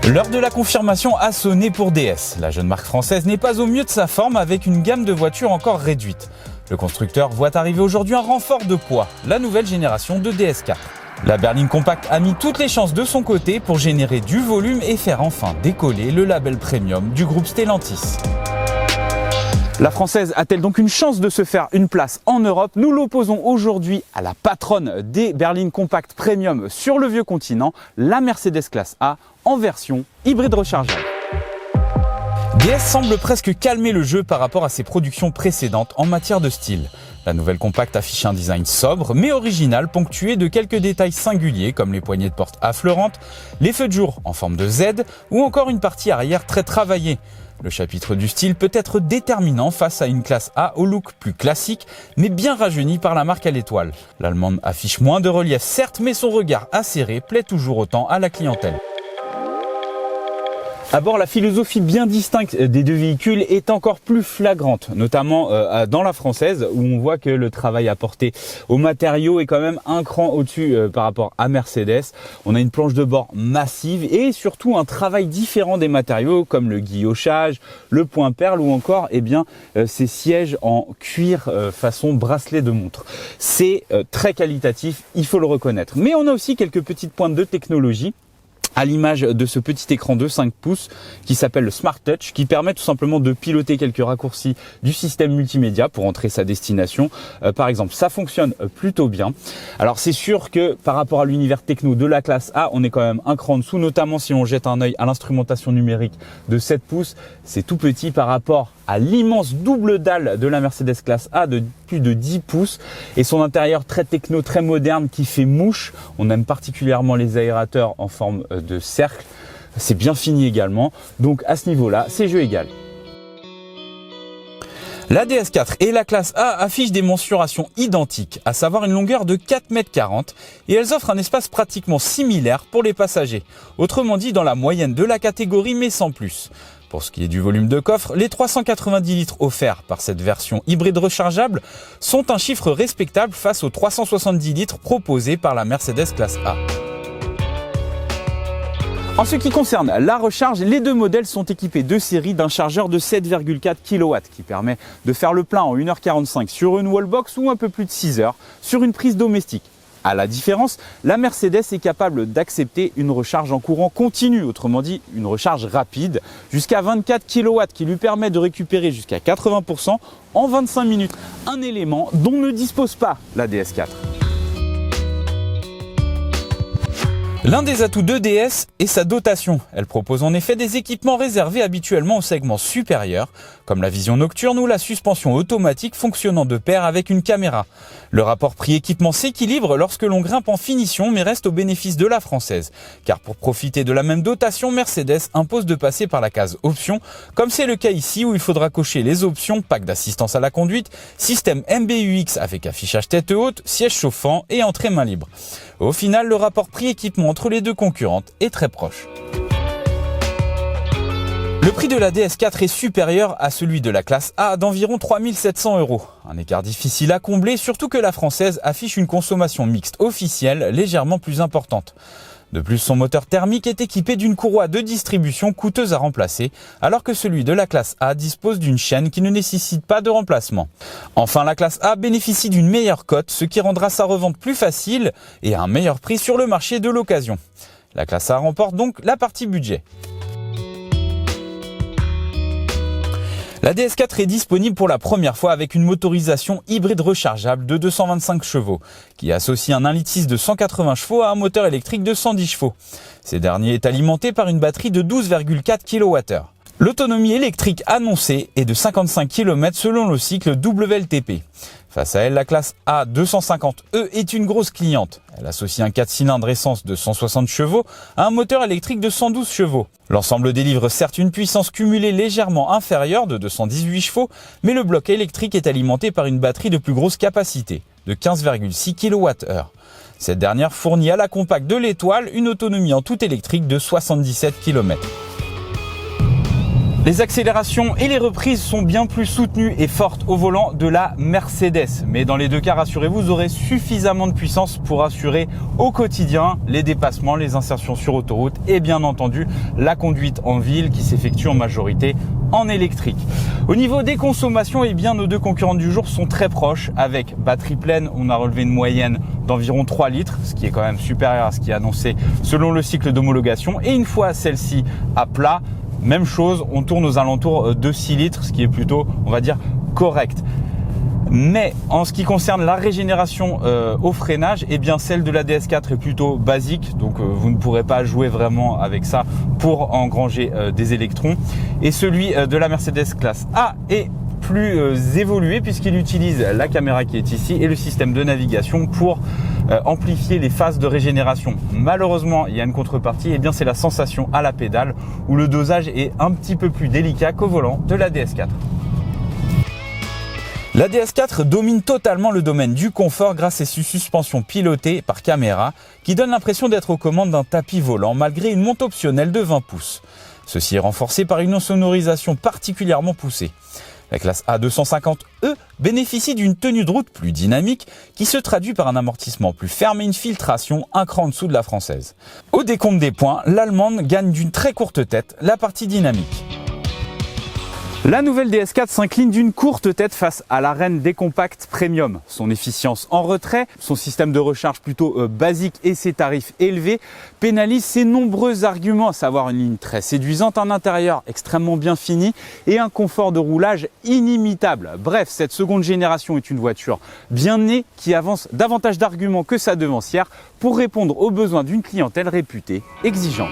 L'heure de la confirmation a sonné pour DS. La jeune marque française n'est pas au mieux de sa forme avec une gamme de voitures encore réduite. Le constructeur voit arriver aujourd'hui un renfort de poids, la nouvelle génération de DS4. La berline compacte a mis toutes les chances de son côté pour générer du volume et faire enfin décoller le label premium du groupe Stellantis. La française a-t-elle donc une chance de se faire une place en Europe? Nous l'opposons aujourd'hui à la patronne des berlines compactes premium sur le vieux continent, la Mercedes Classe A en version hybride rechargeable. DS semble presque calmer le jeu par rapport à ses productions précédentes en matière de style. La nouvelle compacte affiche un design sobre mais original, ponctué de quelques détails singuliers comme les poignées de porte affleurantes, les feux de jour en forme de Z ou encore une partie arrière très travaillée. Le chapitre du style peut être déterminant face à une classe A au look plus classique, mais bien rajeuni par la marque à l'étoile. L'allemande affiche moins de relief certes, mais son regard acéré plaît toujours autant à la clientèle. À bord, la philosophie bien distincte des deux véhicules est encore plus flagrante, notamment dans la française où on voit que le travail apporté aux matériaux est quand même un cran au-dessus par rapport à Mercedes. On a une planche de bord massive et surtout un travail différent des matériaux comme le guillochage, le point perle ou encore ces sièges en cuir façon bracelet de montre. C'est très qualitatif, il faut le reconnaître. Mais on a aussi quelques petites pointes de technologie, à l'image de ce petit écran de 5 pouces qui s'appelle le Smart Touch, qui permet tout simplement de piloter quelques raccourcis du système multimédia pour entrer sa destination. Par exemple, ça fonctionne plutôt bien. Alors c'est sûr que par rapport à l'univers techno de la classe A, on est quand même un cran en dessous, notamment si on jette un œil à l'instrumentation numérique de 7 pouces. C'est tout petit par rapport à l'immense double dalle de la Mercedes Classe A de plus de 10 pouces et son intérieur très techno, très moderne qui fait mouche. On aime particulièrement les aérateurs en forme de cercle. C'est bien fini également. Donc à ce niveau-là, c'est jeu égal. La DS4 et la classe A affichent des mensurations identiques, à savoir une longueur de 4,40 m et elles offrent un espace pratiquement similaire pour les passagers. Autrement dit, dans la moyenne de la catégorie, mais sans plus. Pour ce qui est du volume de coffre, les 390 litres offerts par cette version hybride rechargeable sont un chiffre respectable face aux 370 litres proposés par la Mercedes Classe A. En ce qui concerne la recharge, les deux modèles sont équipés de série d'un chargeur de 7,4 kW qui permet de faire le plein en 1h45 sur une wallbox ou un peu plus de 6 heures sur une prise domestique. À la différence, la Mercedes est capable d'accepter une recharge en courant continu, autrement dit une recharge rapide, jusqu'à 24 kW qui lui permet de récupérer jusqu'à 80% en 25 minutes. Un élément dont ne dispose pas la DS4. L'un des atouts de DS est sa dotation. Elle propose en effet des équipements réservés habituellement au segment supérieur, comme la vision nocturne ou la suspension automatique fonctionnant de pair avec une caméra. Le rapport prix-équipement s'équilibre lorsque l'on grimpe en finition mais reste au bénéfice de la française. Car pour profiter de la même dotation, Mercedes impose de passer par la case options, comme c'est le cas ici où il faudra cocher les options, pack d'assistance à la conduite, système MBUX avec affichage tête haute, siège chauffant et entrée main libre. Au final, le rapport prix-équipement entre les deux concurrentes est très proche. Le prix de la DS4 est supérieur à celui de la classe A d'environ 3 700 €. Un écart difficile à combler, surtout que la française affiche une consommation mixte officielle légèrement plus importante. De plus, son moteur thermique est équipé d'une courroie de distribution coûteuse à remplacer, alors que celui de la classe A dispose d'une chaîne qui ne nécessite pas de remplacement. Enfin, la classe A bénéficie d'une meilleure cote, ce qui rendra sa revente plus facile et à un meilleur prix sur le marché de l'occasion. La classe A remporte donc la partie budget. La DS4 est disponible pour la première fois avec une motorisation hybride rechargeable de 225 chevaux, qui associe un 1,6 litre de 180 chevaux à un moteur électrique de 110 chevaux. Ces derniers est alimenté par une batterie de 12,4 kWh. L'autonomie électrique annoncée est de 55 km selon le cycle WLTP. Face à elle, la classe A250E est une grosse cliente. Elle associe un 4 cylindres essence de 160 chevaux à un moteur électrique de 112 chevaux. L'ensemble délivre certes une puissance cumulée légèrement inférieure de 218 chevaux, mais le bloc électrique est alimenté par une batterie de plus grosse capacité, de 15,6 kWh. Cette dernière fournit à la compacte de l'étoile une autonomie en tout électrique de 77 km. Les accélérations et les reprises sont bien plus soutenues et fortes au volant de la Mercedes. Mais dans les deux cas, rassurez-vous, vous aurez suffisamment de puissance pour assurer au quotidien les dépassements, les insertions sur autoroute et bien entendu la conduite en ville qui s'effectue en majorité en électrique. Au niveau des consommations, eh bien, nos deux concurrents du jour sont très proches. Avec batterie pleine, on a relevé une moyenne d'environ 3 litres, ce qui est quand même supérieur à ce qui est annoncé selon le cycle d'homologation. Et une fois celle-ci à plat, même chose, on tourne aux alentours de 6 litres, ce qui est plutôt, on va dire, correct. Mais en ce qui concerne la régénération au freinage, eh bien celle de la DS4 est plutôt basique, donc vous ne pourrez pas jouer vraiment avec ça pour engranger des électrons. Et celui de la Mercedes classe A est plus évolué puisqu'il utilise la caméra qui est ici et le système de navigation pour amplifier les phases de régénération. Malheureusement, il y a une contrepartie, et bien c'est la sensation à la pédale où le dosage est un petit peu plus délicat qu'au volant de la DS4. La DS4 domine totalement le domaine du confort grâce à ses suspensions pilotées par caméra qui donnent l'impression d'être aux commandes d'un tapis volant malgré une monte optionnelle de 20 pouces. Ceci est renforcé par une sonorisation particulièrement poussée. La classe A250E bénéficie d'une tenue de route plus dynamique qui se traduit par un amortissement plus ferme et une filtration un cran en dessous de la française. Au décompte des points, l'allemande gagne d'une très courte tête la partie dynamique. La nouvelle DS4 s'incline d'une courte tête face à la reine des compacts premium. Son efficience en retrait, son système de recharge plutôt basique et ses tarifs élevés pénalisent ses nombreux arguments, à savoir une ligne très séduisante, un intérieur extrêmement bien fini et un confort de roulage inimitable. Bref, cette seconde génération est une voiture bien née qui avance davantage d'arguments que sa devancière pour répondre aux besoins d'une clientèle réputée exigeante.